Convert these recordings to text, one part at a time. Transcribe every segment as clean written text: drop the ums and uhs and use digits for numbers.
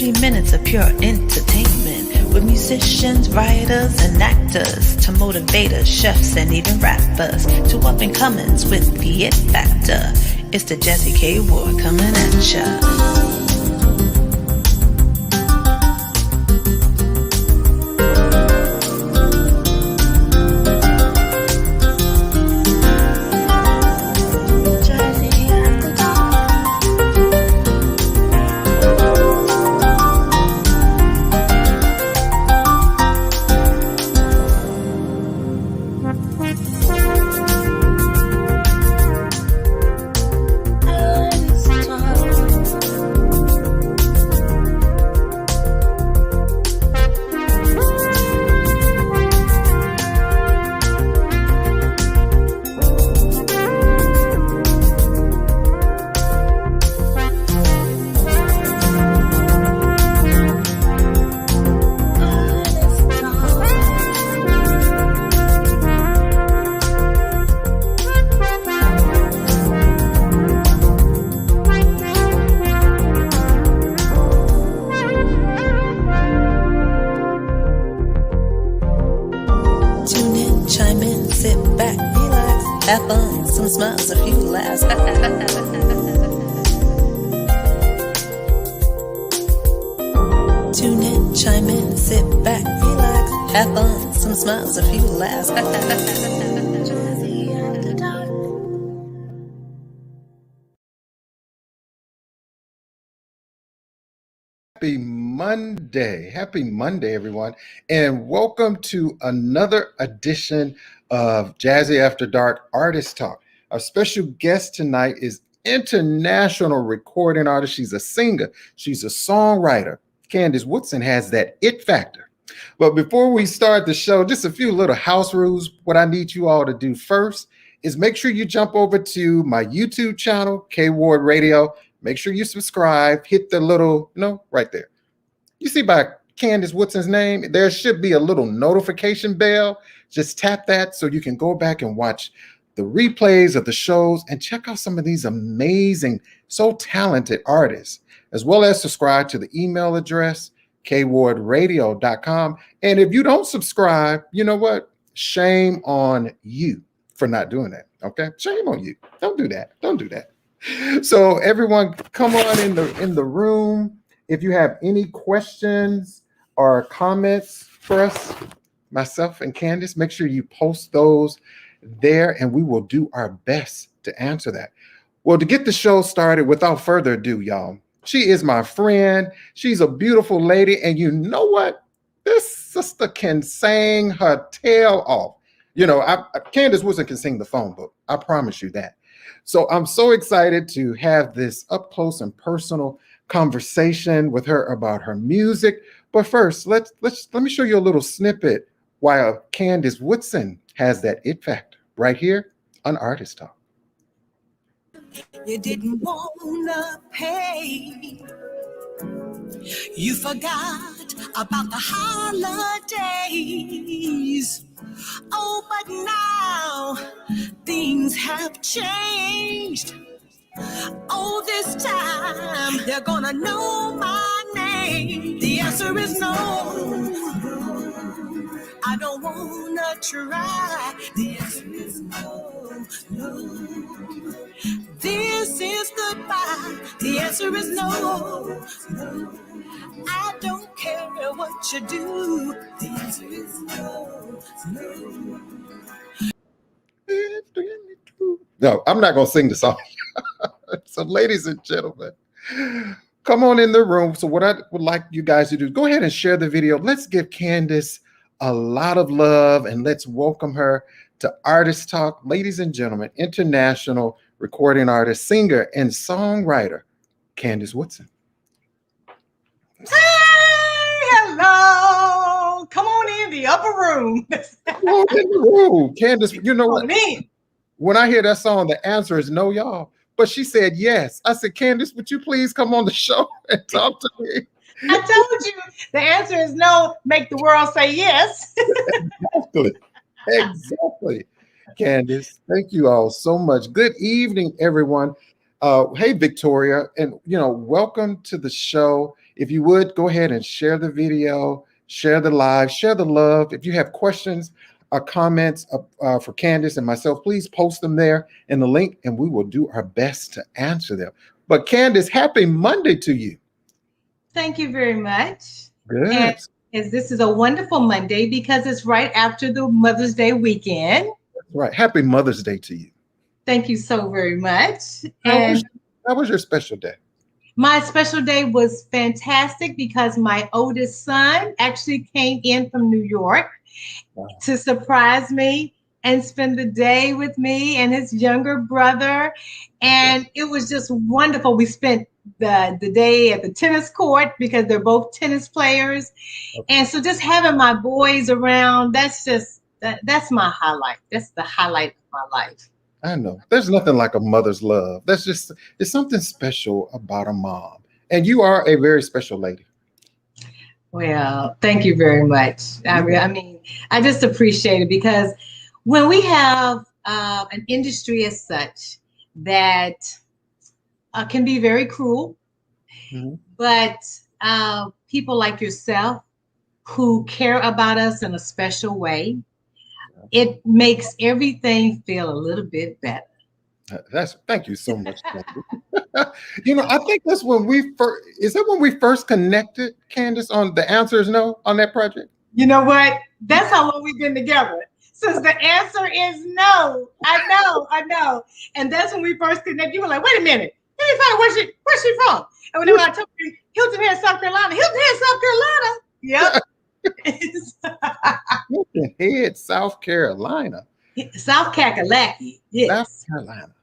90 minutes of pure entertainment with musicians, writers, and actors to motivators, chefs, and even rappers to up-and-comers with the it factor. It's the Jazzie KWard coming at ya. Have fun, some smiles, a few laughs. Tune in, chime in, sit back, relax. Have fun, some smiles, a few laughs. Happy Monday, everyone, and welcome to another edition of Jazzie After Dark Artist Talk. Our special guest tonight is international recording artist. She's a singer, she's a songwriter. CANDACE WOODSON has that it factor. But before we start the show, just a few little house rules. What I need you all to do first is make sure you jump over to my YouTube channel, KWard Radio. Make sure you subscribe, hit the little, right there. You see by CANDACE WOODSON's name, there should be a little notification bell. Just tap that so you can go back and watch the replays of the shows and check out some of these amazing, so talented artists, as well as subscribe to the email address, KWardRadio.com. And if you don't subscribe, you know what? Shame on you for not doing that, okay? Shame on you. Don't do that. Don't do that. So everyone, come on in the room. If you have any questions or comments for us, myself and CANDACE, make sure you post those there and we will do our best to answer that. Well, to get the show started, without further ado, y'all, she is my friend. She's a beautiful lady. And you know what? This sister can sing her tail off. CANDACE WOODSON can sing the phone book. I promise you that. So I'm so excited to have this up close and personal conversation with her about her music. But first, let me show you a little snippet while CANDACE WOODSON has that it factor right here on Artist Talk. You didn't wanna pay. You forgot about the holidays. Oh, but now things have changed. Oh, this time they're gonna know my name. The answer is no. I don't wanna try. The answer is no, no. This is goodbye. The answer is no, no. I don't care what you do. The answer is no, no. No, I'm not going to sing the song. So ladies and gentlemen, come on in the room. So what I would like you guys to do, go ahead and share the video. Let's give CANDACE a lot of love and let's welcome her to Artist Talk. Ladies and gentlemen, international recording artist, singer, and songwriter, CANDACE WOODSON. Hello. Come on in the upper room. Come on in the room. CANDACE, you know what? When I hear that song, the answer is no, y'all. But she said yes. I said, CANDACE, would you please come on the show and talk to me? I told you the answer is no. Make the world say yes. Exactly. CANDACE, thank you all so much. Good evening, everyone. Hey, Victoria, and welcome to the show. If you would, go ahead and share the video, share the live, share the love. If you have questions or comments for Candace and myself, please post them there in the link, and we will do our best to answer them. But Candace, happy Monday to you. Thank you very much. Good. And as this is a wonderful Monday because it's right after the Mother's Day weekend. Right. Happy Mother's Day to you. Thank you so very much. How was your special day? My special day was fantastic because my oldest son actually came in from New York to surprise me and spend the day with me and his younger brother. And it was just wonderful. We spent the day at the tennis court because they're both tennis players. And so just having my boys around, that's my highlight. That's the highlight of my life. I know. There's nothing like a mother's love. There's something special about a mom. And you are a very special lady. Well, thank you very much. I mean, I just appreciate it because when we have an industry as such that can be very cruel, but people like yourself who care about us in a special way, it makes everything feel a little bit better. Thank you so much. You know, I think that's when we first connected, Candace, on The Answer Is No on that project? You know what? That's how long we've been together. Since the answer is no. I know. And that's when we first connected. You were like, wait a minute. Let me find where's she from? And when I told you Hilton Head, South Carolina. Hilton Head, South Carolina. Yep. Hilton Head, South Carolina. South Kakalaki. Yes. South Carolina.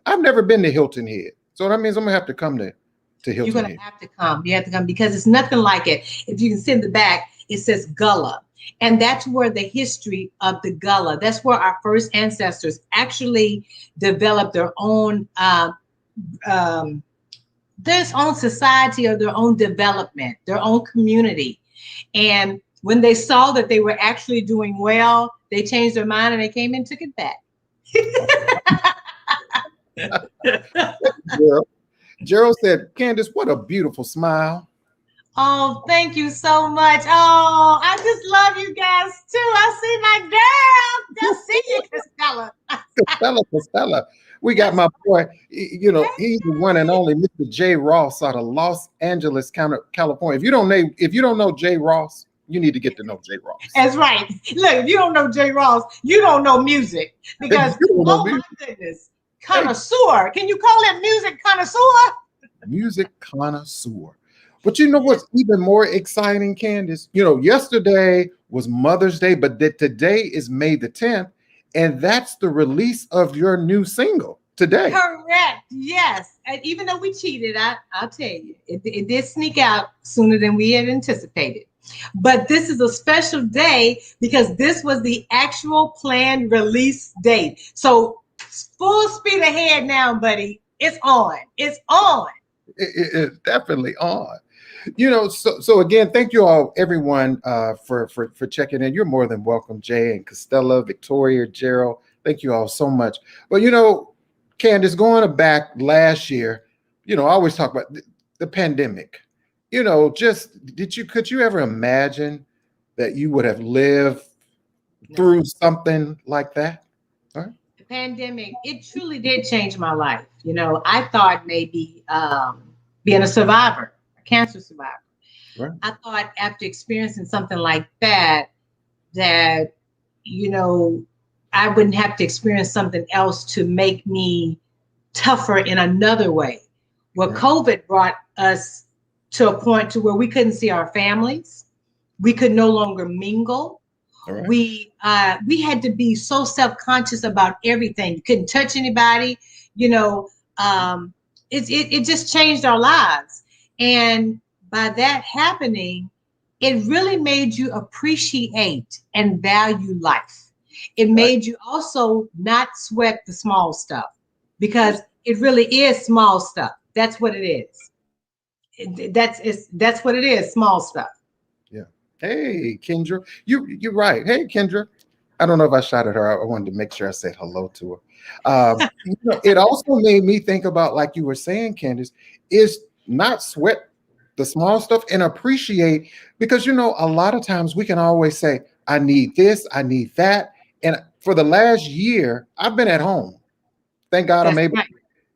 I've never been to Hilton Head. So that means I'm gonna have to come to Hilton You're gonna Head. have to come. You have to come because it's nothing like it. If you can see in the back, it says Gullah. And that's where the history of the Gullah, that's where our first ancestors actually developed their own society or their own development, their own community. And when they saw that they were actually doing well, they changed their mind and they came and took it back. Gerald said, Candace, what a beautiful smile. Oh, thank you so much. Oh, I just love you guys too. I see my girl. Just see you, Costello. We got my boy, you know, he's the one and only Mr. J. Ross out of Los Angeles, California. If you don't know J. Ross, you need to get to know J. Ross. That's right. Look, if you don't know J. Ross, you don't know music. Because, my goodness, connoisseur. Can you call it music connoisseur? Music connoisseur. But you know what's even more exciting, Candace? You know, yesterday was Mother's Day, but today is May the 10th, and that's the release of your new single today. Correct. Yes. And even though we cheated, I'll tell you, it did sneak out sooner than we had anticipated. But this is a special day because this was the actual planned release date. So full speed ahead now, buddy. It's on. It's on. It's definitely on. You know, so again, thank you all, everyone, for checking in. You're more than welcome, Jay and Costello, Victoria, Gerald. Thank you all so much. Well, you know, Candace, going back last year, you know, I always talk about the pandemic. You know, could you ever imagine that you would have lived through something like that? All right. The pandemic, it truly did change my life. You know, I thought maybe being a survivor, cancer survivor. Right. I thought after experiencing something like that, you know, I wouldn't have to experience something else to make me tougher in another way. Well, right. COVID brought us to a point to where we couldn't see our families. We could no longer mingle. Right. We had to be so self-conscious about everything. You couldn't touch anybody, you know, it just changed our lives. And by that happening, it really made you appreciate and value life. It made you also not sweat the small stuff because it really is small stuff. That's what it is. That's what it is, small stuff. Yeah. Hey, Kendra, you're right. Hey, Kendra. I don't know if I shot at her. I wanted to make sure I said hello to her. You know, it also made me think about, like you were saying, Candace, is not sweat the small stuff and appreciate, because a lot of times we can always say, I need this, I need that. And for the last year, I've been at home. Thank God I'm That's able right.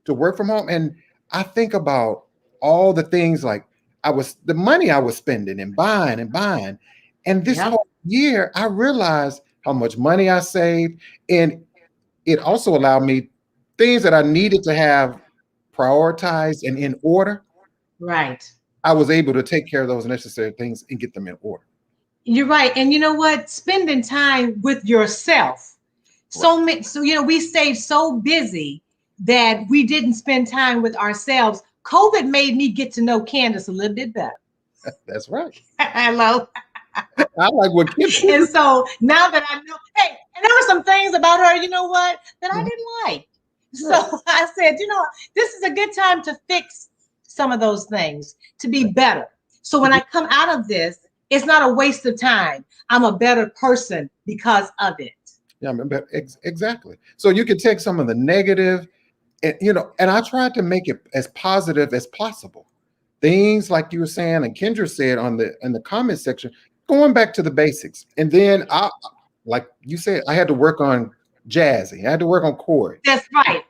to work from home. And I think about all the things like the money I was spending and buying and buying. And this Yep. whole year, I realized how much money I saved. And it also allowed me things that I needed to have prioritized and in order. Right. I was able to take care of those necessary things and get them in order. You're right. And you know what? Spending time with yourself. So we stayed so busy that we didn't spend time with ourselves. COVID made me get to know Candace a little bit better. That's right. Hello. I like what Kim said. And so now that I know, hey, and there were some things about her, you know what, that I didn't like. So I said, this is a good time to fix some of those things, to be better. So when I come out of this, it's not a waste of time. I'm a better person because of it. Yeah, exactly. So you can take some of the negative, and I tried to make it as positive as possible. Things like you were saying, and Kendra said in the comment section, going back to the basics. And then like you said, I had to work on Jazzie. I had to work on Corey. That's right.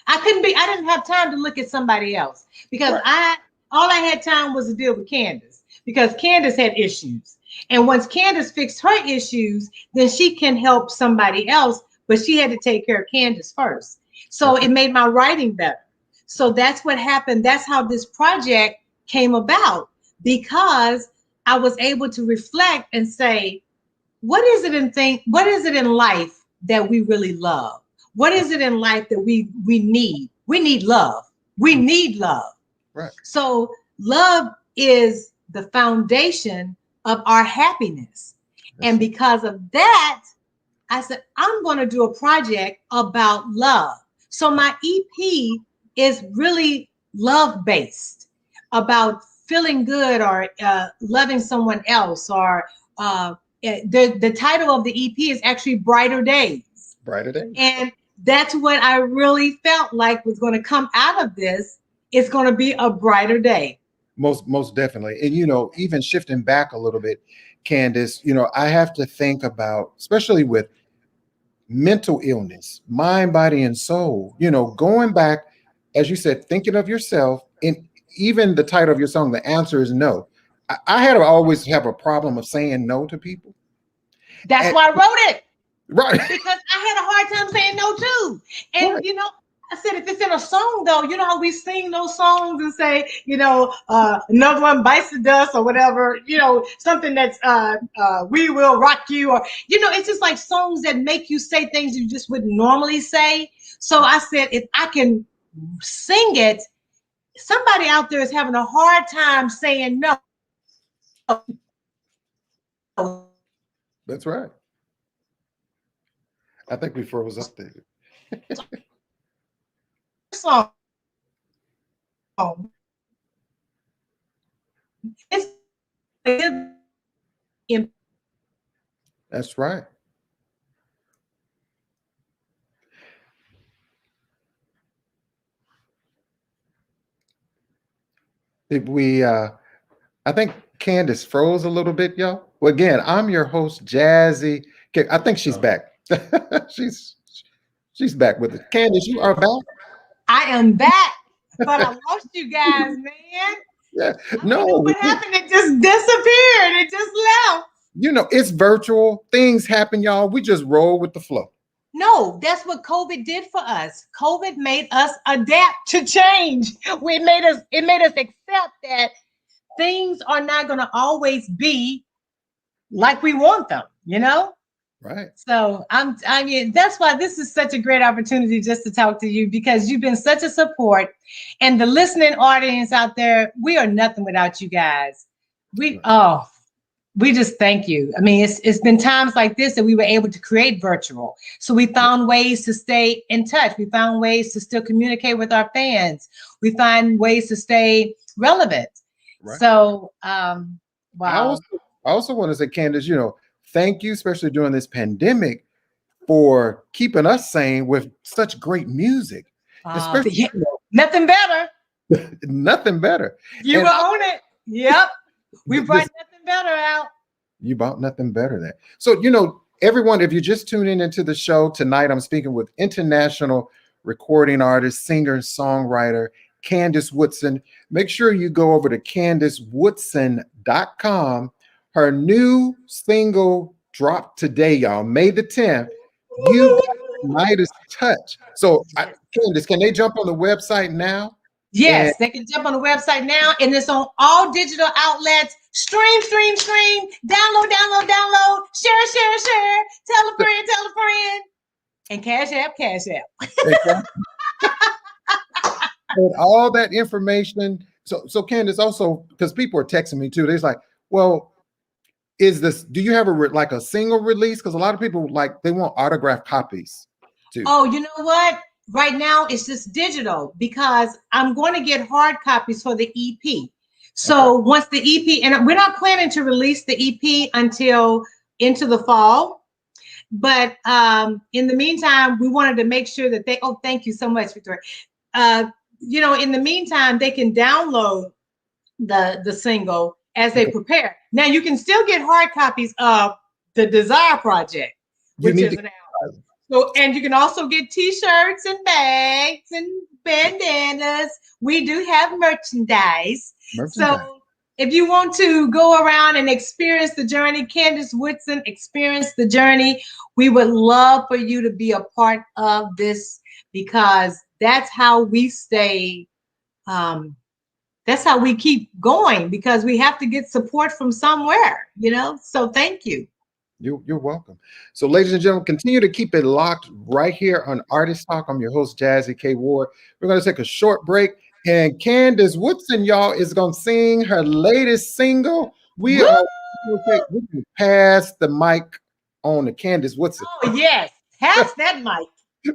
I didn't have time to look at somebody else because all I had time was to deal with Candace, because Candace had issues. And once Candace fixed her issues, then she can help somebody else, but she had to take care of Candace first. So it made my writing better. So that's what happened. That's how this project came about, because I was able to reflect and say, what is it in life that we really love? What is it in life that we need? We need love. We need love. Right. So love is the foundation of our happiness. And because of that, I said, I'm going to do a project about love. So my EP is really love-based, about feeling good or loving someone else, or the title of the EP is actually Brighter Days. Brighter Days. And that's what I really felt like was going to come out of this. It's going to be a brighter day. Most definitely. And, even shifting back a little bit, Candace, I have to think about, especially with mental illness, mind, body, and soul, going back, as you said, thinking of yourself. And even the title of your song, The Answer Is No. I had to always have a problem of saying no to people. That's why I wrote it. Right. Because I had a hard time saying no too. And, I said, if it's in a song, though, you know how we sing those songs and say, another one bites the dust or whatever, something that's we will rock you, or, it's just like songs that make you say things you just wouldn't normally say. So I said, if I can sing it, somebody out there is having a hard time saying no. That's right. I think we froze up there. Song. That's right. If we I think Candace froze a little bit, y'all. Well, again, I'm your host, Jazzie. I think she's back. She's back with us. Candace, you are back. I am back, but I lost you guys, man. Yeah, no. What happened? It just disappeared. It just left. It's virtual. Things happen, y'all. We just roll with the flow. No, that's what COVID did for us. COVID made us adapt to change. It made us accept that things are not going to always be like we want them, Right. So I mean, that's why this is such a great opportunity just to talk to you, because you've been such a support, and the listening audience out there, we are nothing without you guys. We just thank you. I mean, it's been times like this that we were able to create virtual. So we found ways to stay in touch. We found ways to still communicate with our fans. We find ways to stay relevant. Right. So, wow. I also want to say, Candace, thank you, especially during this pandemic, for keeping us sane with such great music. Nothing better. Nothing better. You will own it. Yep. We brought nothing better out. You brought nothing better there. So, you know, everyone, if you're just tuning into the show tonight, I'm speaking with international recording artist, singer, songwriter, Candace Woodson. Make sure you go over to CandaceWoodson.com. Her new single dropped today, y'all, May the 10th. You got the Midas touch. So, Candace, can they jump on the website now? Yes, they can jump on the website now, and it's on all digital outlets. Stream, download, share, tell a friend, and cash app. And all that information. So Candace, also, because people are texting me too, they're like, well, do you have a single release? Because a lot of people they want autographed copies too. Oh, you know what? Right now it's just digital because I'm going to get hard copies for the EP. So once the EP, and we're not planning to release the EP until into the fall, but in the meantime, we wanted to make sure that thank you so much, Victoria. In the meantime, they can download the single as they prepare. Now you can still get hard copies of the Desire Project, which is an album. So, and you can also get T-shirts and bags and bandanas. We do have merchandise. So if you want to go around and experience the journey, Candace Woodson, experience the journey, we would love for you to be a part of this because that's how we stay. That's how we keep going because we have to get support from somewhere, So thank you. You're welcome. So, ladies and gentlemen, continue to keep it locked right here on Artist Talk. I'm your host, Jazzie KWard. We're going to take a short break, and Candace Woodson, y'all, is going to sing her latest single. We can pass the mic on to Candace Woodson. Oh, yes. Pass that mic.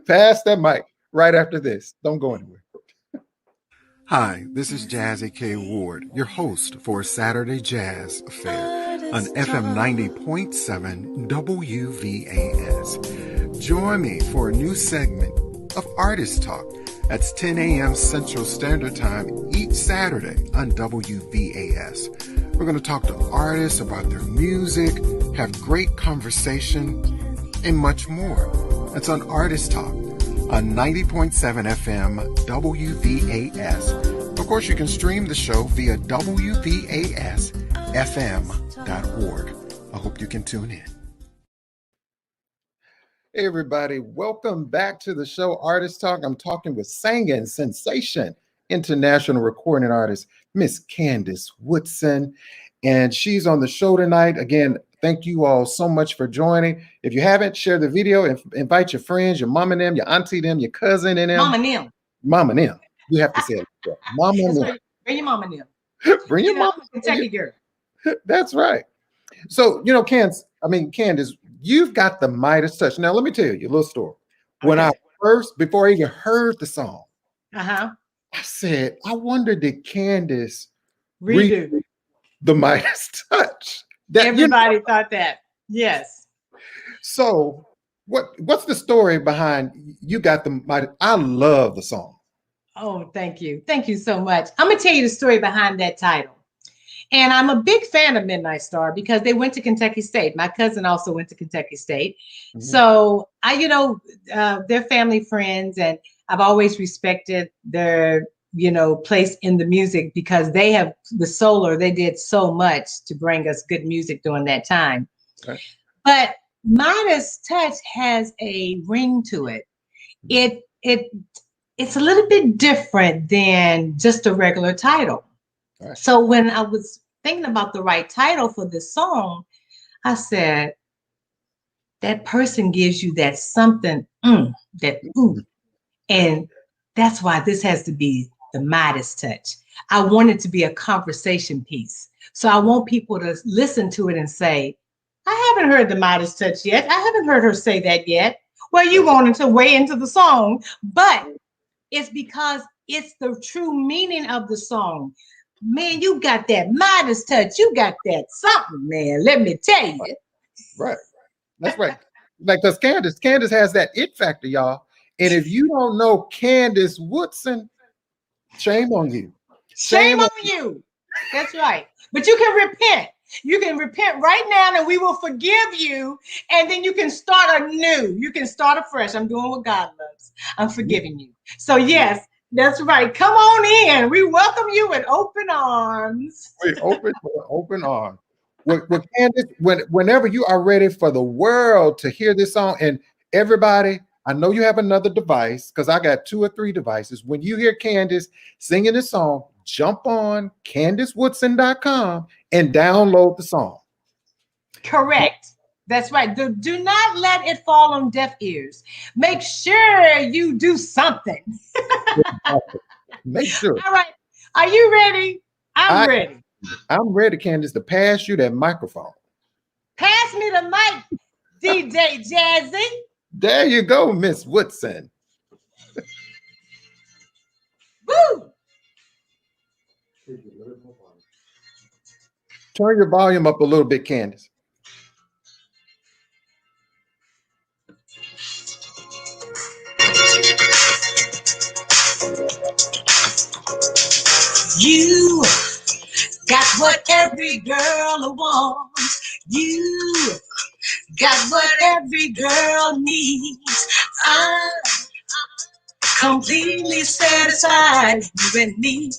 Pass that mic right after this. Don't go anywhere. Hi, this is Jazzie KWard, your host for Saturday Jazz Affair on FM 90.7 WVAS. Join me for a new segment of Artist Talk. That's 10 a.m. Central Standard Time each Saturday on WVAS. We're going to talk to artists about their music, have great conversation, and much more. That's on Artist Talk on 90.7 FM WVAS. Of course, you can stream the show via WVASFM.org. I hope you can tune in. Hey, everybody. Welcome back to the show, Artist Talk. I'm talking with singing sensation, international recording artist, Miss Candace Woodson. And she's on the show tonight. Again, thank you all so much for joining. If you haven't, share the video and invite your friends, your mom and them, your auntie them, your cousin and them. Mom and them. You have to say it. Mom and them. Bring your mom and them. Bring your mom. Kentucky girl. That's right. So, Candace, you've got the Midas touch. Now, let me tell you a little story. When before I even heard the song, I said, I wonder, did Candace redo the Midas touch? Everybody thought that. Yes. So what's the story behind you got the Midas? I love the song. Oh, thank you. Thank you so much. I'm going to tell you the story behind that title. And I'm a big fan of Midnight Star because they went to Kentucky State. My cousin also went to Kentucky State. Mm-hmm. So they're family friends, and I've always respected their, place in the music because they have the Solar. They did so much to bring us good music during that time. Okay. But Midas Touch has a ring to it. It's a little bit different than just a regular title. Right. So when I was thinking about the right title for this song, I said, that person gives you that something, that ooh. And that's why this has to be the Midas touch. I want it to be a conversation piece. So I want people to listen to it and say, I haven't heard the Midas touch yet. I haven't heard her say that yet. Well, you wanted to weigh into the song, but it's because it's the true meaning of the song. Man, you got that Midas touch. You got that something, man. Let me tell you. Right. That's right. Because Candace has that it factor, y'all. And if you don't know Candace Woodson, shame on you. Shame on you. That's right. But you can repent. You can repent right now and we will forgive you. And then you can start anew. You can start afresh. I'm doing what God loves. I'm forgiving you. So yes, that's right. Come on in. We welcome you with open arms. We open arms. Candace, whenever you are ready for the world to hear this song, and everybody, I know you have another device because I got 2 or 3 devices. When you hear Candace singing this song, jump on CandaceWoodson.com and download the song. Correct. That's right. Do not let it fall on deaf ears. Make sure you do something. Make sure. All right. Are you ready? I'm ready. I'm ready, Candace, to pass you that microphone. Pass me the mic, DJ Jazzy. There you go, Miss Woodson. Woo! Turn your volume up a little bit, Candace. You got what every girl wants. You got what every girl needs. I'm completely satisfied, you and me.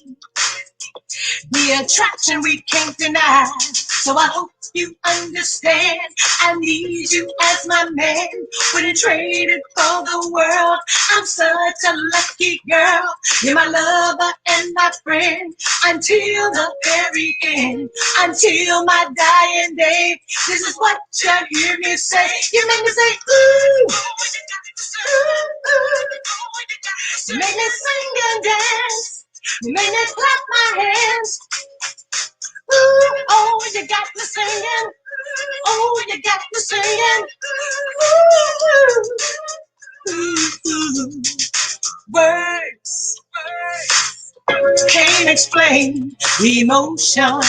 The attraction we can't deny. So I hope you understand. I need you as my man. Wouldn't trade it for the world. I'm such a lucky girl. You're my lover and my friend until the very end, until my dying day. This is what you hear me say. You make me say, ooh, ooh, ooh. You make me sing and dance. You make me clap my hands. Ooh, oh, you got me singing. Oh, you got me singing. Ooh, ooh, ooh. Words can't explain the emotion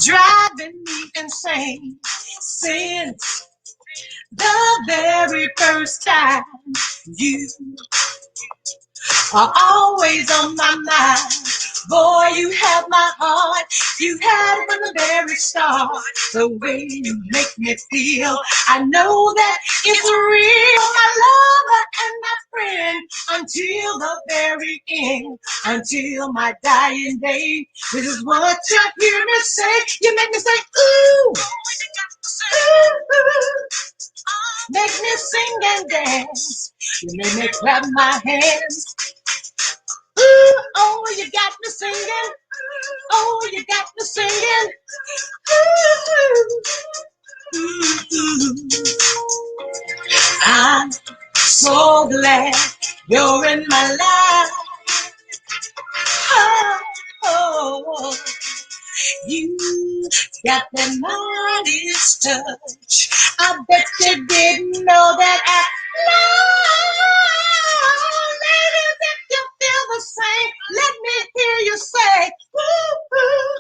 driving me insane since the very first time. You are always on my mind. Boy, you have my heart. You had it from the very start. The way you make me feel, I know that it's real. My lover and my friend until the very end, until my dying day. This is what you hear me say. You make me say, ooh, ooh, ooh. Make me sing and dance. You make me clap my hands. Ooh, oh, you got me singing. Oh, you got me singing. Ooh, ooh, ooh. I'm so glad you're in my life. Oh, oh. You got the mightiest touch. I bet you didn't know that I love. Ladies, if you feel the same, let me hear you say, ooh, ooh,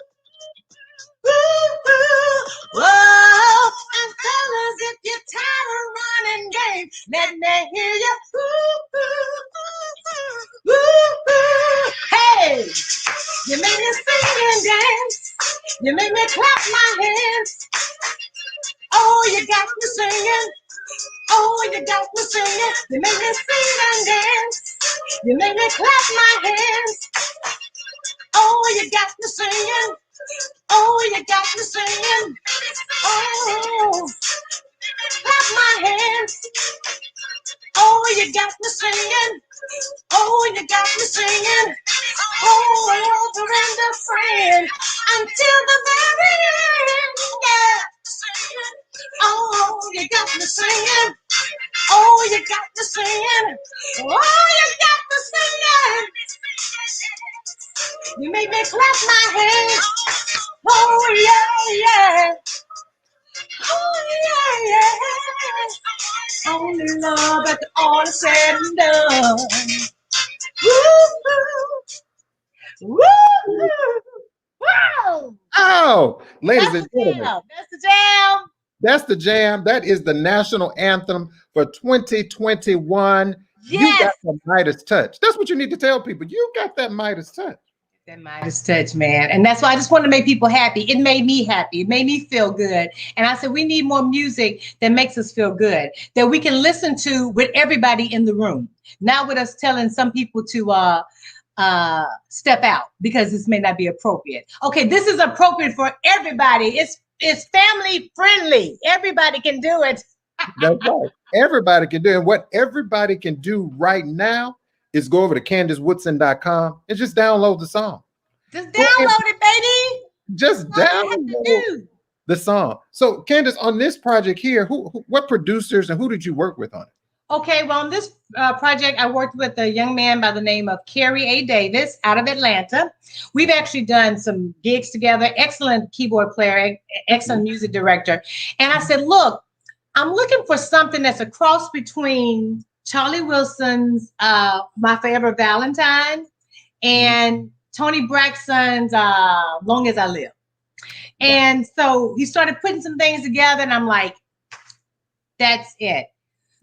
ooh, ooh. Whoa. And fellas, if you're tired of running game, let me hear you. Ooh, ooh, ooh, ooh, ooh. Hey, you make me sing and dance. You make me clap my hands. Oh, you got me singing. Oh, you got me singing. You make me sing and dance. You make me clap my hands. Oh, you got me singing. Oh, you got me singing. Oh, clap my hands. Oh, you got me singing. Oh, you got me singing. Oh, over and a friend until the very end. Yeah. Oh, you got me singing. Oh, you got me singing. Oh, you got me singing. You make me clap my hands. Oh, yeah, yeah. Oh, yeah, yeah. Only love after all is said and done. Woo! Woo! Wow! Oh, ladies and gentlemen, that's the jam. That's the jam. That is the national anthem for 2021. Yes. You got the Midas touch. That's what you need to tell people. You got that Midas touch. That Midas touch, man. And that's why I just want to make people happy. It made me happy. It made me feel good. And I said, we need more music that makes us feel good, that we can listen to with everybody in the room. Not with us telling some people to step out because this may not be appropriate. Okay, this is appropriate for everybody. It's family friendly. Everybody can do it. That's right. Everybody can do it. And what everybody can do right now is go over to CandaceWoodson.com and just download the song. Just download it, baby. Just download the song. So, Candace, on this project here, what producers and who did you work with on it? Okay, well, on this project, I worked with a young man by the name of Kerry A. Davis out of Atlanta. We've actually done some gigs together. Excellent keyboard player, excellent music director. And I said, look, I'm looking for something that's a cross between Charlie Wilson's My Forever Valentine and Tony Braxton's Long As I Live. And so he started putting some things together, and I'm like, that's it.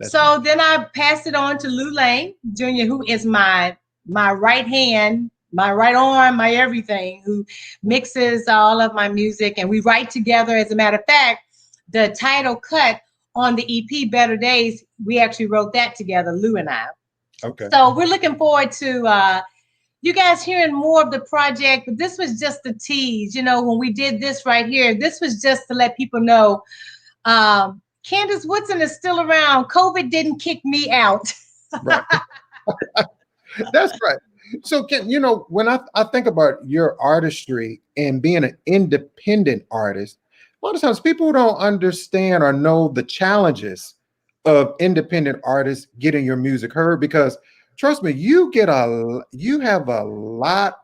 So then I passed it on to Lou Lane Jr., who is my right hand, my right arm, my everything, who mixes all of my music, and we write together. As a matter of fact, the title cut on the EP, Better Days, we actually wrote that together, Lou and I. Okay. So we're looking forward to you guys hearing more of the project, but this was just a tease. You know, when we did this right here, this was just to let people know Candace Woodson is still around. COVID didn't kick me out. Right. That's right. So, you know, when I think about your artistry and being an independent artist, a lot of times people don't understand or know the challenges of independent artists getting your music heard, because trust me, you have a lot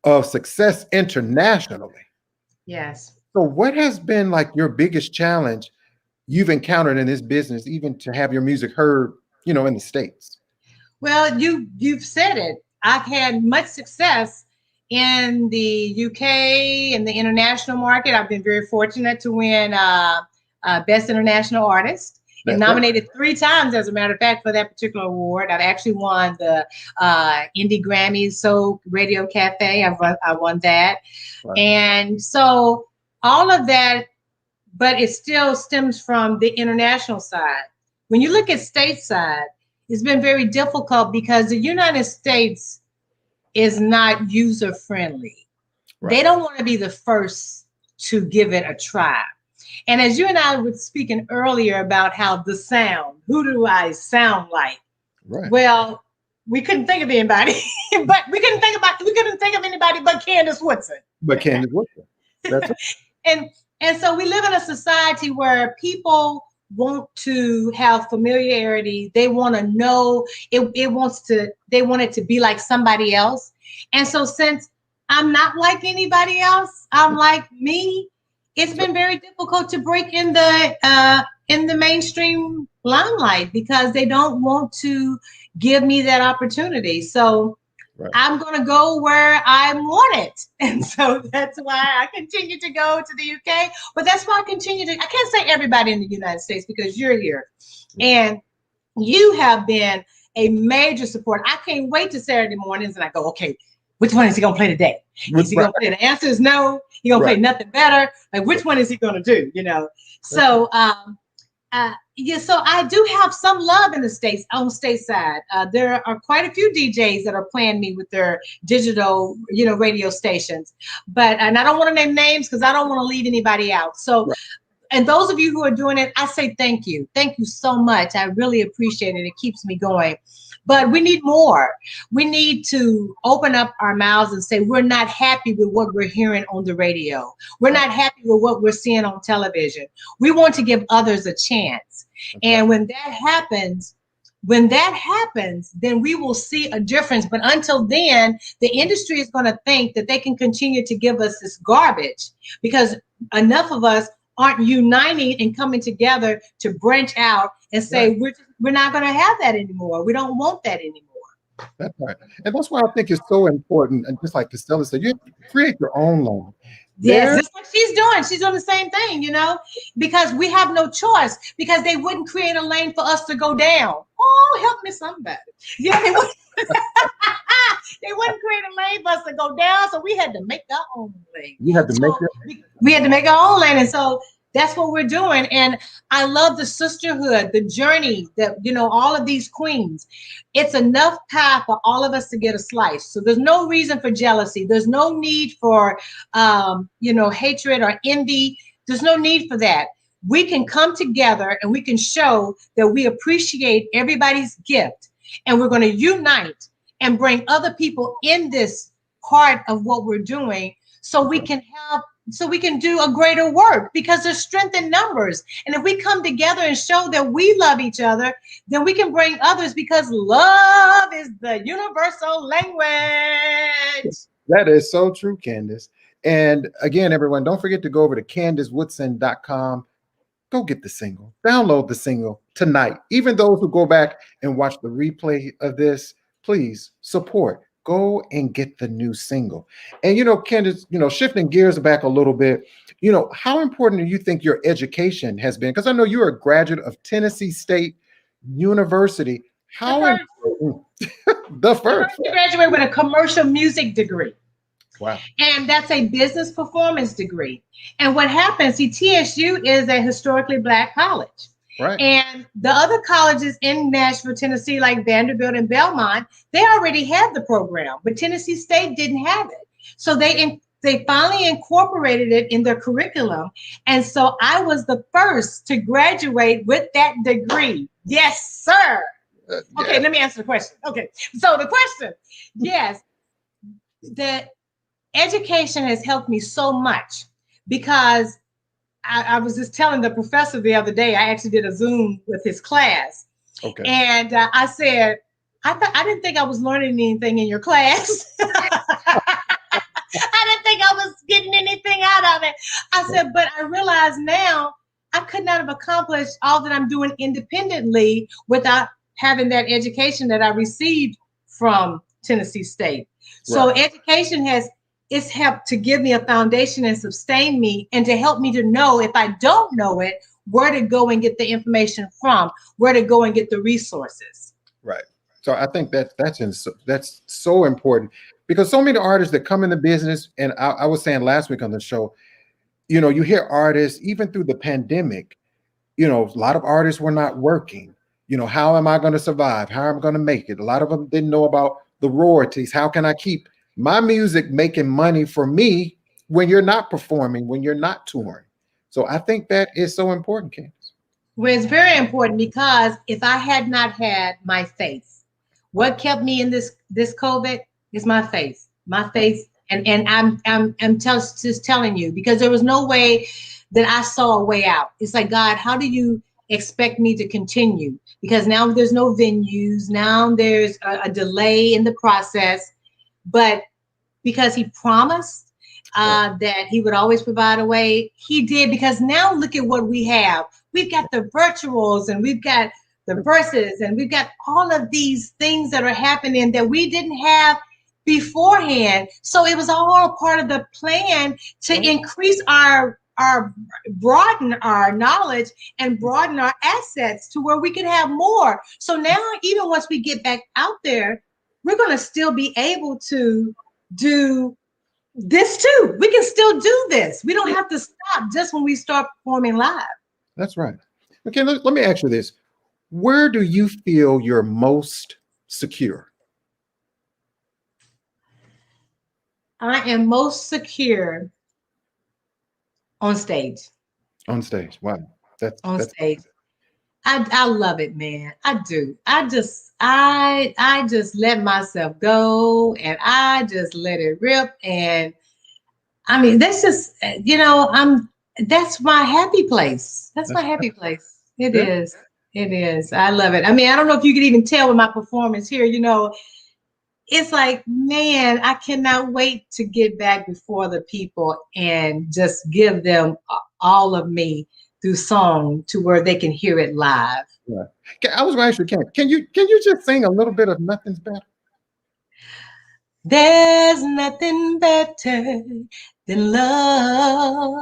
of success internationally. Yes. So what has been like your biggest challenge you've encountered in this business, even to have your music heard, you know, in the States? Well, you've said it. I've had much success in the UK and the international market. I've been very fortunate to win Best International Artist. And nominated 3 times, as a matter of fact, for that particular award. I've actually won the Indie Grammys, Soul Radio Cafe. I won that. Right. And so all of that, but it still stems from the international side. When you look at stateside, it's been very difficult because the United States is not user-friendly. Right. They don't want to be the first to give it a try. And as you and I were speaking earlier about how the sound, who do I sound like? Right. Well, we couldn't think of anybody, but we couldn't think of anybody but Candace Woodson. But Candace Woodson. That's it. And so we live in a society where people want to have familiarity. They want to know they want it to be like somebody else. And so since I'm not like anybody else, I'm like me, it's been very difficult to break in the mainstream limelight because they don't want to give me that opportunity. So right. I'm going to go where I want it. And so that's why I continue to go to the UK. But that's why I can't say everybody in the United States because you're here. And you have been a major support. I can't wait to Saturday mornings and I go, okay, which one is he going to play today? Is he going to play? The answer is no. He going to play nothing better. Like, which one is he going to do? You know? So, yeah, so I do have some love in the States, on stateside. There are quite a few DJs that are playing me with their digital, you know, radio stations. And I don't want to name names because I don't want to leave anybody out. So, right. And those of you who are doing it, I say thank you. Thank you so much. I really appreciate it. It keeps me going. But we need more. We need to open up our mouths and say, we're not happy with what we're hearing on the radio. We're not happy with what we're seeing on television. We want to give others a chance. Okay. And when that happens, then we will see a difference. But until then, the industry is going to think that they can continue to give us this garbage because enough of us aren't uniting and coming together to branch out and say, right. We're not going to have that anymore. We don't want that anymore. That's right. And that's why I think it's so important. And just like Costello said, you have to create your own lane. Yes, that's what she's doing. She's doing the same thing, you know, because we have no choice because they wouldn't create a lane for us to go down. Oh, help me somebody. Yeah, They wouldn't create a lane for us to go down, so we had to make our own lane. You had to make we had to make our own lane, and so that's what we're doing. And I love the sisterhood, the journey that, all of these queens. It's enough pie for all of us to get a slice. So there's no reason for jealousy. There's no need for, hatred or envy. There's no need for that. We can come together and we can show that we appreciate everybody's gift, and we're going to unite and bring other people in this part of what we're doing, so we can help, so we can do a greater work, because there's strength in numbers. And if we come together and show that we love each other, then we can bring others, because love is the universal language. That is so true, Candace. And again, everyone, don't forget to go over to CandaceWoodson.com. Go get the single, download the single tonight. Even those who go back and watch the replay of this, please support. Go and get the new single. And, Candace, shifting gears back a little bit, how important do you think your education has been? Because I know you're a graduate of Tennessee State University. How important? The first. I graduated with a commercial music degree. Wow. And that's a business performance degree. And what happens, TSU is a historically Black college. Right. And the other colleges in Nashville, Tennessee, like Vanderbilt and Belmont, they already had the program, but Tennessee State didn't have it. So they finally incorporated it in their curriculum. And so I was the first to graduate with that degree. Yes, sir. Okay, let me answer the question. Okay, so the question, yes, the education has helped me so much, because I was just telling the professor the other day, I actually did a Zoom with his class. Okay. And I said, I didn't think I was learning anything in your class. I didn't think I was getting anything out of it. I said, but I realize now I could not have accomplished all that I'm doing independently without having that education that I received from Tennessee State. So education it's helped to give me a foundation and sustain me, and to help me to know, if I don't know it, where to go and get the information from, where to go and get the resources. Right. So I think that's so important, because so many artists that come in the business, and I was saying last week on the show, you hear artists, even through the pandemic, a lot of artists were not working. How am I going to survive? How am I going to make it? A lot of them didn't know about the royalties. How can I keep my music making money for me when you're not performing, when you're not touring? So I think that is so important, Candace. Well, it's very important, because if I had not had my faith, what kept me in this COVID is my faith. My faith, and I'm just telling you, because there was no way that I saw a way out. It's like, God, how do you expect me to continue? Because now there's no venues. Now there's a delay in the process. But because he promised that he would always provide a way, he did. Because now look at what we have. We've got the virtuals, and we've got the verses, and we've got all of these things that are happening that we didn't have beforehand. So it was all part of the plan to increase broaden our knowledge and broaden our assets to where we could have more. So now, even once we get back out there, we're going to still be able to do this too. We can still do this. We don't have to stop just when we start performing live. That's right. Okay, let me ask you this. Where do you feel you're most secure? I am most secure on stage. On stage. Wow. That's stage. I love it, man. I do. I just let myself go, and I just let it rip. And I mean, that's just, that's my happy place. That's my happy place. It is. It is. I love it. I mean, I don't know if you could even tell with my performance here, it's like, man, I cannot wait to get back before the people and just give them all of me through song, to where they can hear it live. Yeah. I was going to ask you, can you just sing a little bit of Nothing's Better? There's nothing better than love.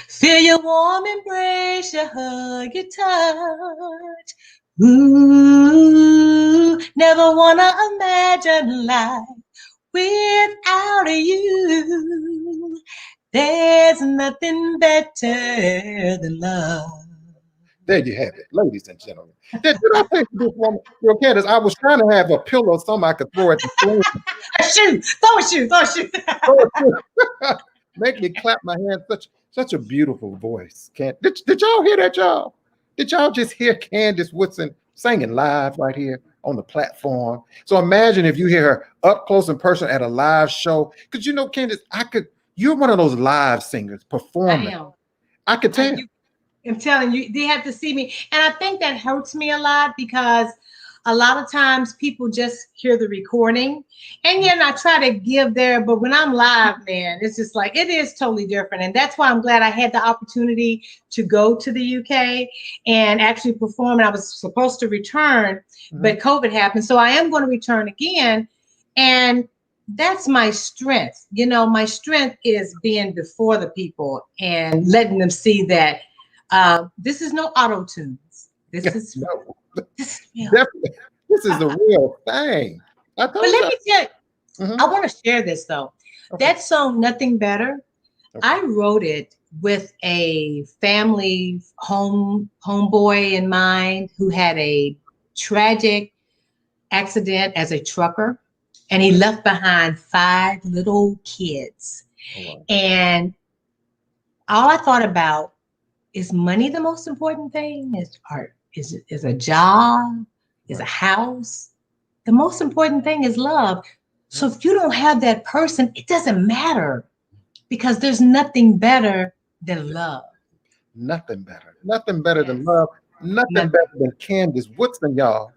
Feel your warm embrace, your hug, your touch. Ooh, never wanna imagine life without you. There's nothing better than love. There you have it, ladies and gentlemen. Did I say to this woman, Candace, I was trying to have a pillow or something I could throw at the screen. A shoe, throw a shoe, throw a shoe. Make me clap my hands. Such a beautiful voice. Did y'all hear that, y'all? Did y'all just hear Candace Woodson singing live right here on the platform? So imagine if you hear her up close in person at a live show. Because Candace, you're one of those live singers, performers. I could tell. I'm telling you, they have to see me. And I think that hurts me a lot because a lot of times people just hear the recording. And then I try to give there, but when I'm live, man, it's just like, it is totally different. And that's why I'm glad I had the opportunity to go to the UK and actually perform. And I was supposed to return, but COVID happened. So I am going to return again. And that's my strength. My strength is being before the people and letting them see that this is no auto tunes. This is real. This is the real thing. But let me tell you, I want to share this though. Okay. That song, Nothing Better, I wrote it with a family homeboy in mind who had a tragic accident as a trucker, and he left behind 5 little kids. Oh, wow. And all I thought about is money the most important thing? Is art? Is a job? Is a house? The most important thing is love. So if you don't have that person, it doesn't matter because there's nothing better than love. Nothing better. Nothing better than love. Nothing better than Candace Woodson, y'all.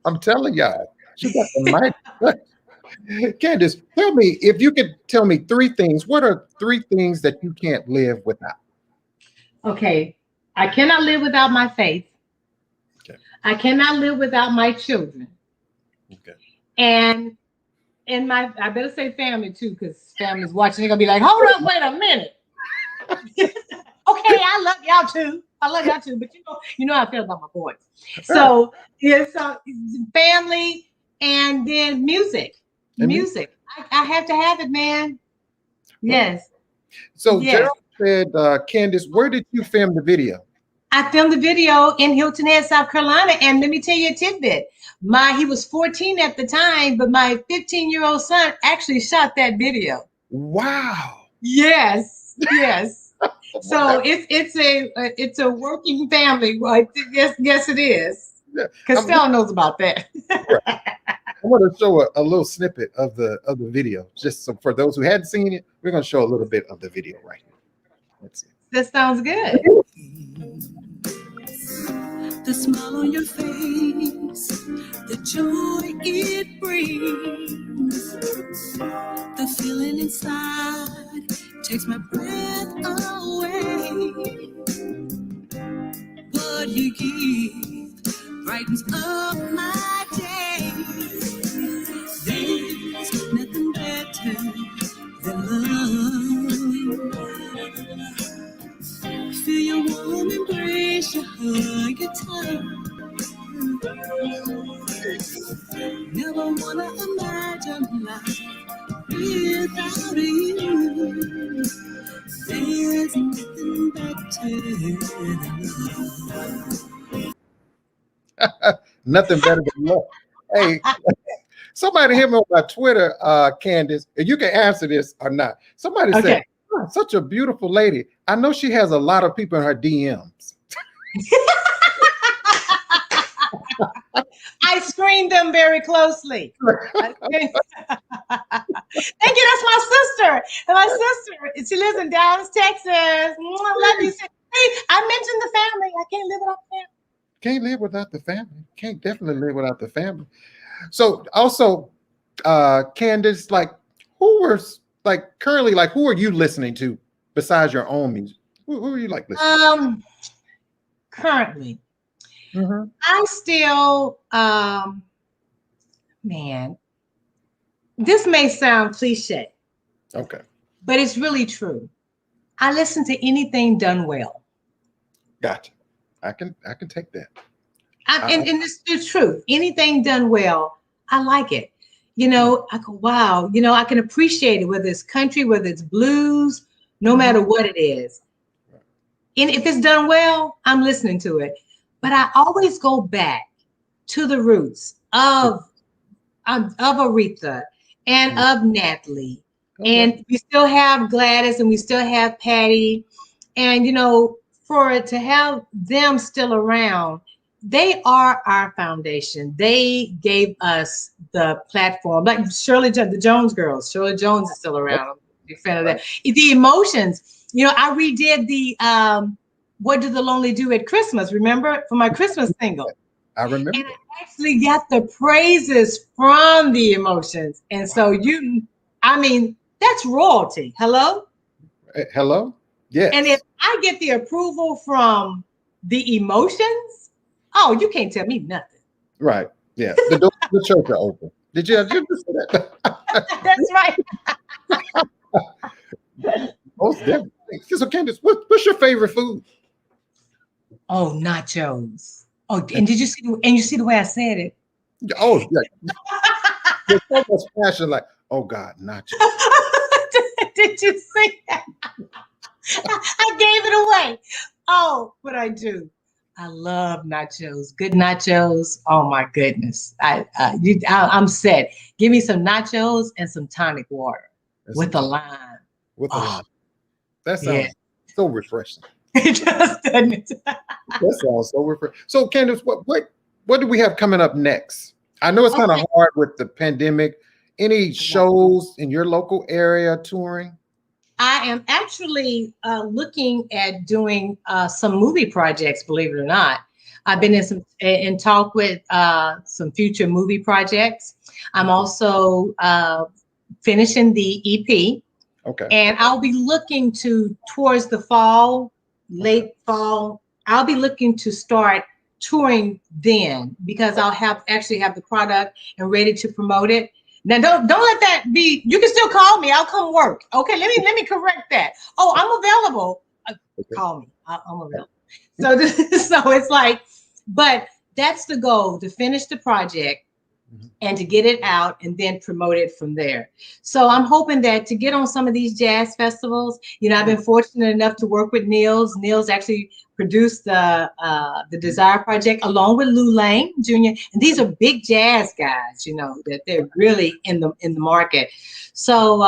I'm telling y'all. She got the mic. Candace, tell me, if you could tell me 3 things, what are 3 things that you can't live without? Okay, I cannot live without my faith. Okay. I cannot live without my children. Okay. And I better say family too, because family's watching. They're gonna be like, hold up, wait a minute. Okay, I love y'all too. But you know how I feel about my boys. So family and then music. Music. I have to have it, man. Yes. So yes. Gerald said, Candace, where did you film the video? I filmed the video in Hilton Head, South Carolina. And let me tell you a tidbit. He was 14 at the time, but my 15-year-old son actually shot that video. Wow. Yes. So it's a working family. Right? Yes, it is. Costello knows about that. Right. I want to show a little snippet of the video, just so for those who hadn't seen it. We're going to show a little bit of the video right here. Let's see. That sounds good. The smile on your face, the joy it brings, the feeling inside takes my breath away. What you give brightens up my day. There's nothing better than love. Feel your warm embrace, your hug, your time. Never wanna imagine life without you. There's nothing better than love. Nothing better than love. Hey, somebody hit me on my Twitter, Candace, and you can answer this or not. Somebody said, oh, such a beautiful lady. I know she has a lot of people in her DMs. I screened them very closely. Thank you. That's my sister. And my sister, she lives in Dallas, Texas. Love you. I mentioned the family. I can't live without the family. Can't live without the family. Can't definitely live without the family. So also, Candace, currently, who are you listening to besides your own music? Who are you listening? Currently, I still, man, this may sound cliche. Okay. But it's really true. I listen to anything done well. Gotcha. I can take that. And it's the truth. Anything done well, I like it. You know, I go, wow, you know, I can appreciate it, whether it's country, whether it's blues, no matter what it is. And if it's done well, I'm listening to it. But I always go back to the roots of Aretha and of Natalie. And we still have Gladys and we still have Patty. And, you know, for it to have them still around, they are our foundation. They gave us the platform. Like Shirley, the Jones girls. Shirley Jones is still around. I'm a big fan of that. The Emotions. You know, I redid the What Do the Lonely Do at Christmas, remember? For my Christmas single. I remember. And I actually got the praises from the Emotions. And so that's royalty. Hello? Hello? Yes. And if I get the approval from the Emotions, oh, you can't tell me nothing. Right. Yeah. The doors of the church are open. Did you say that? That's right. Most definitely. So Candace, what's your favorite food? Oh, nachos. Oh, and did you see the way I said it? Oh, yeah. There's so much passion, like, oh God, nachos. Did you see that? I gave it away. Oh, but I do. I love nachos. Good nachos. Oh my goodness. I'm set. Give me some nachos and some tonic water with a lime. With a lime. That sounds so refreshing. It does, doesn't it? That sounds so refreshing. So Candace, what do we have coming up next? I know it's kind of hard with the pandemic. Any shows in your local area touring? I am actually looking at doing some movie projects, believe it or not. I've been in talk with some future movie projects. I'm also finishing the EP. Okay. And I'll be looking towards the fall, late fall. I'll be looking to start touring then, because I'll actually have the product and ready to promote it. Now don't let that be. You can still call me. I'll come work. Okay, let me correct that. Oh, I'm available. Call me. I'm available. So it's like, but that's the goal, to finish the project and to get it out and then promote it from there. So I'm hoping that to get on some of these jazz festivals, you know, I've been fortunate enough to work with Niels. Niels actually produced the Desire Project along with Lou Lang Jr. And these are big jazz guys, you know, that they're really in the market. So,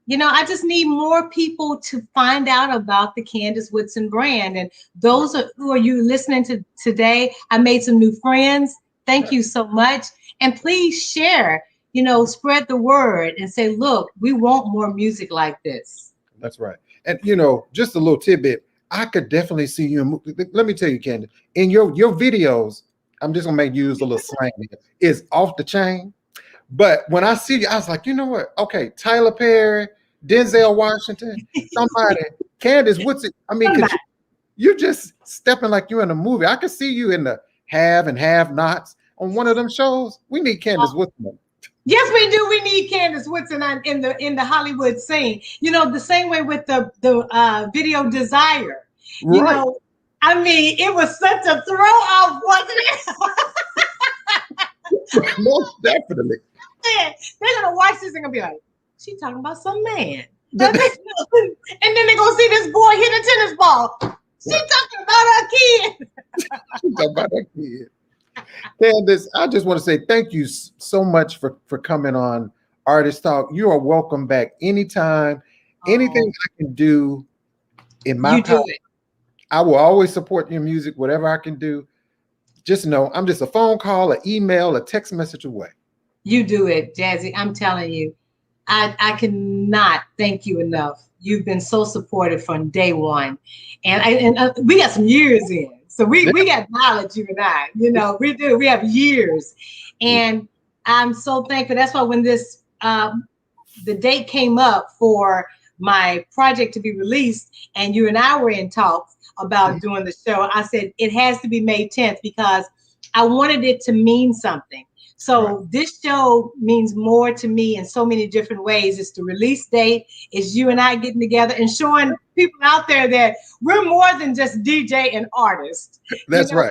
you know, I just need more people to find out about the Candace Woodson brand. And those who are you listening to today, I made some new friends. Thank you so much. And please share, you know, spread the word and say, look, we want more music like this. That's right. And, you know, just a little tidbit, I could definitely see you. Let me tell you, Candace, in your videos, I'm just going to make you use a little slang here, is off the chain. But when I see you, I was like, you know what? Okay, Tyler Perry, Denzel Washington, somebody, Candace Woodson. I mean, you're just stepping like you're in a movie. I could see you in the have and have nots on one of them shows. We need Candace Woodson. Yes, we do. We need Candace Woodson in the Hollywood scene. You know, the same way with the video Desire. You know, I mean, it was such a throw off, wasn't it? Most definitely. They're gonna watch this and gonna be like, she talking about some man. And then they're gonna see this boy hit a tennis ball. She talking about her kid. She's talking about her kid. Candace, I just want to say thank you so much for coming on Artist Talk. You are welcome back anytime. Anything I can do in my power, I will always support your music, whatever I can do. Just know I'm just a phone call, an email, a text message away. You do it, Jazzie. I'm telling you, I cannot thank you enough. You've been so supportive from day one. And we got some years in. So we got knowledge, you and I, you know, we do. We have years. And I'm so thankful. That's why when this, the date came up for my project to be released and you and I were in talks about doing the show, I said, it has to be May 10th because I wanted it to mean something. So this show means more to me in so many different ways. It's the release date. It's you and I getting together and showing people out there that we're more than just DJ and artist. That's right.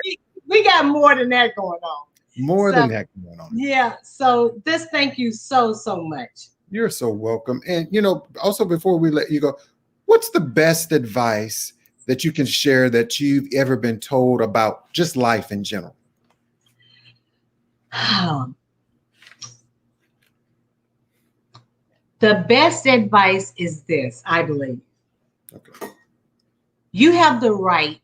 we got more than that going on. More than that going on. Yeah. So thank you so much. You're so welcome. And also before we let you go, what's the best advice that you can share that you've ever been told about just life in general? The best advice is this, I believe. Okay. I have the right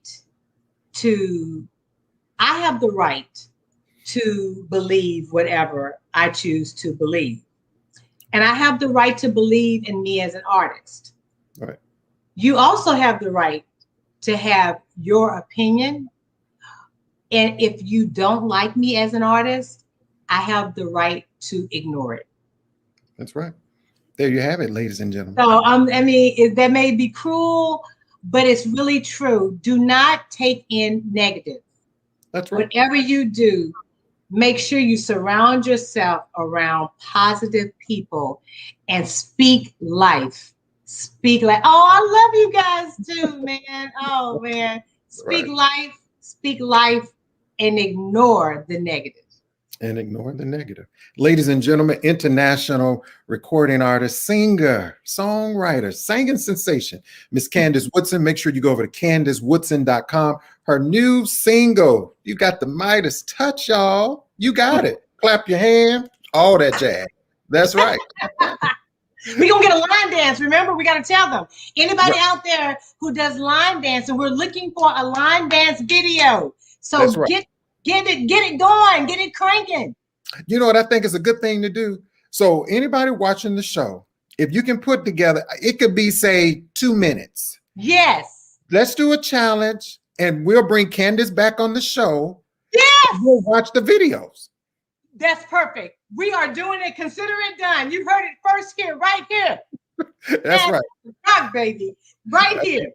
to believe whatever I choose to believe. And I have the right to believe in me as an artist. Right. You also have the right to have your opinion. And if you don't like me as an artist, I have the right to ignore it. That's right. There you have it, ladies and gentlemen. So, that may be cruel, but it's really true. Do not take in negative. That's right. Whatever you do, make sure you surround yourself around positive people and speak life. Speak life. Oh, I love you guys too, man. Oh, man. Speak life, and ignore the negative. Ladies and gentlemen, international recording artist, singer, songwriter, singing sensation, Miss Candace Woodson. Make sure you go over to CandaceWoodson.com. Her new single, You Got the Midas Touch, y'all. You got it. Clap your hand, all that jazz. That's right. We're going to get a line dance. Remember, we got to tell them. Anybody out there who does line dance, and we're looking for a line dance video. So get it going, get it cranking. You know what I think is a good thing to do? So anybody watching the show, if you can put together, it could be, say, 2 minutes. Yes. Let's do a challenge, and we'll bring Candace back on the show. Yes. We'll watch the videos. That's perfect. We are doing it. Consider it done. You heard it first here, right here. That's right. Rock, baby. Right here.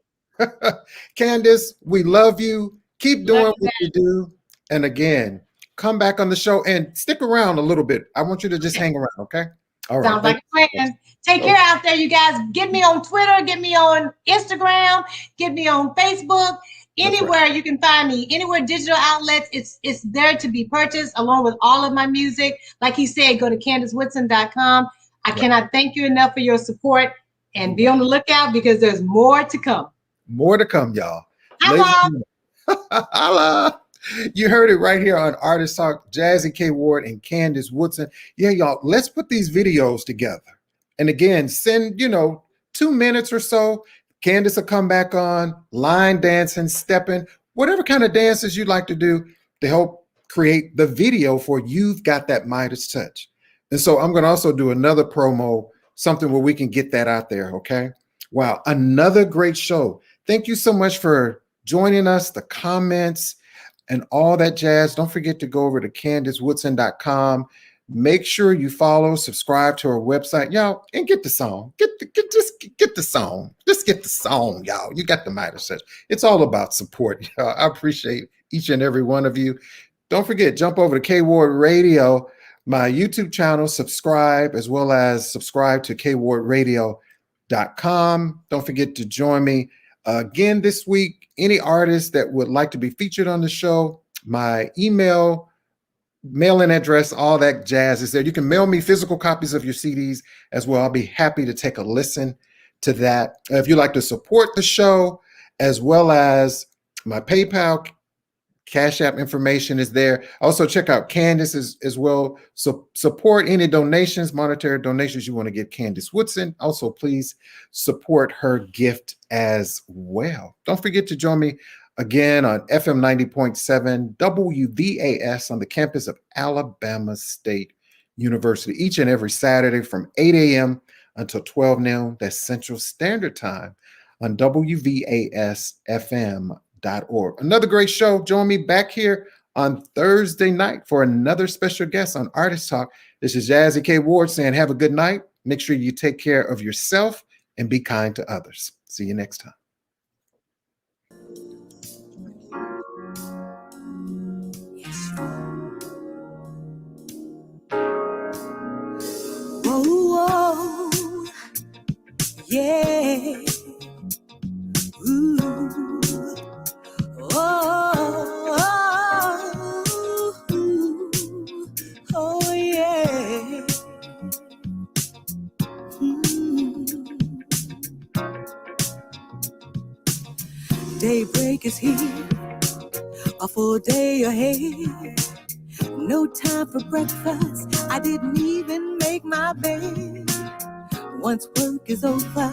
Candace, we love you. Keep doing what you do. And again, come back on the show and stick around a little bit. I want you to just hang around, okay? All right. Sounds like a plan. Take care out there, you guys. Get me on Twitter. Get me on Instagram. Get me on Facebook. Anywhere you can find me. Anywhere digital outlets. It's there to be purchased along with all of my music. Like he said, go to CandaceWoodson.com. I cannot thank you enough for your support. And be on the lookout because there's more to come. More to come, y'all. Holla. Holla. You heard it right here on Artist Talk, Jazzie KWard and Candace Woodson. Yeah, y'all, let's put these videos together. And again, send, 2 minutes or so. Candace will come back on, line dancing, stepping, whatever kind of dances you'd like to do to help create the video for You've Got That Midas Touch. And so I'm going to also do another promo, something where we can get that out there, okay? Wow, another great show. Thank you so much for joining us, the comments, and all that jazz. Don't forget to go over to CandaceWoodson.com. Make sure you follow, subscribe to our website, y'all, and get the song. Just get the song. Just get the song, y'all. You got the Midas Touch. It's all about support, y'all. I appreciate each and every one of you. Don't forget, jump over to KWard Radio, my YouTube channel, subscribe, as well as subscribe to KWardRadio.com. Don't forget to join me again this week. Any artist that would like to be featured on the show, my email, mailing address, all that jazz is there. You can mail me physical copies of your CDs as well. I'll be happy to take a listen to that. If you'd like to support the show, as well as my PayPal, Cash App information is there. Also check out Candace as well. So support any donations, monetary donations you want to give Candace Woodson. Also, please support her gift as well. Don't forget to join me again on FM 90.7 WVAS on the campus of Alabama State University each and every Saturday from 8 a.m. until 12 noon. That's Central Standard Time on WVASFM.org. Another great show. Join me back here on Thursday night for another special guest on Artist Talk. This is Jazzie KWard saying have a good night. Make sure you take care of yourself and be kind to others. See you next time. Whoa, yeah. Ooh. Oh, oh, oh. Daybreak is here, a full day ahead. No time for breakfast, I didn't even make my bed. Once work is over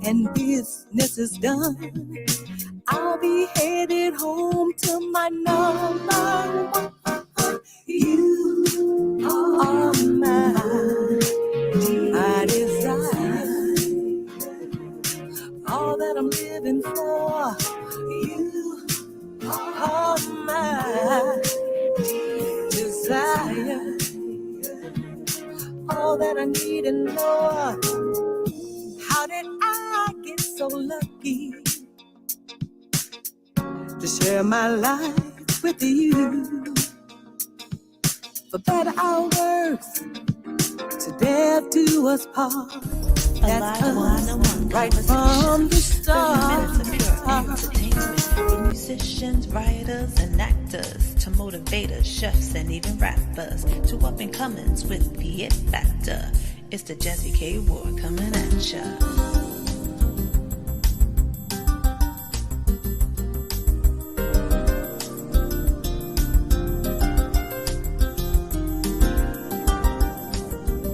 and business is done, I'll be headed home to my number one. You are my desire, all that I'm living for. You are my desire, all that I need and more. How did I get so lucky to share my life with you? For better or worse, to death do us part. That's us, right from the start. 30 minutes of pure entertainment with musicians, writers, and actors, to motivators, chefs, and even rappers, to up-and-comings with the it factor. It's the Jazzie KWard coming at ya.